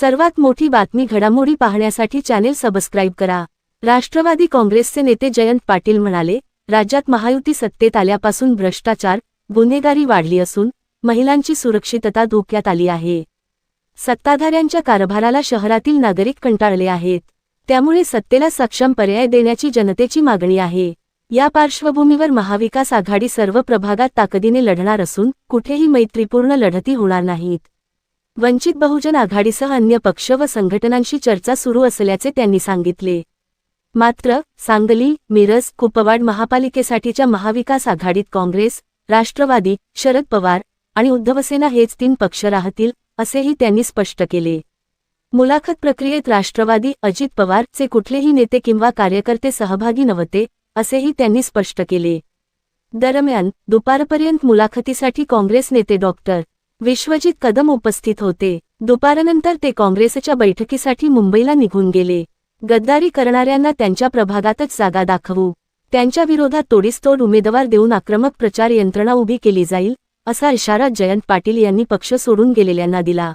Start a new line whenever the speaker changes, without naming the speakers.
सर्वात मोठी बातमी घडामोडी पाहण्यासाठी चॅनेल सबस्क्राईब करा। राष्ट्रवादी काँग्रेसचे नेते जयंत पाटील म्हणाले, राज्यात महायुती सत्तेत आल्यापासून भ्रष्टाचार, गुन्हेगारी वाढली असून महिलांची सुरक्षितता धोक्यात आली आहे। सत्ताधाऱ्यांच्या कारभाराला शहरातील नागरिक कंटाळले आहेत। त्यामुळे सत्तेला सक्षम पर्याय देण्याची जनतेची मागणी आहे। या पार्श्वभूमीवर महाविकास आघाडी सर्व प्रभागात ताकदीने लढणार असून कुठेही मैत्रीपूर्ण लढती होणार नाहीत। वंचित बहुजन आघाडीसह अन्य पक्ष व संघटनांशी चर्चा सुरू असल्याचे त्यांनी सांगितले। मात्र सांगली, मिरज, कुपवाड महापालिकेसाठीच्या महाविकास आघाडीत काँग्रेस, राष्ट्रवादी, शरद पवार आणि उद्धवसेना हेच 3 पक्ष राहतील, असेही त्यांनी स्पष्ट केले। मुलाखत प्रक्रियेत राष्ट्रवादी, अजित पवार चे कुठलेही नेते किंवा कार्यकर्ते सहभागी नव्हते, असेही त्यांनी स्पष्ट केले। दरम्यान दुपारपर्यंत मुलाखतीसाठी काँग्रेस नेते डॉक्टर विश्वजित कदम उपस्थित होते। दुपारनंतर ते काँग्रेसच्या बैठकीसाठी मुंबईला निघून गेले। गद्दारी करणाऱ्यांना त्यांच्या प्रभागातच जागा दाखवू, त्यांच्या विरोधात तोडीसतोड उमेदवार देऊन आक्रमक प्रचार यंत्रणा उभी केली जाईल, असा इशारा जयंत पाटील यांनी पक्ष सोडून गेलेल्यांना दिला।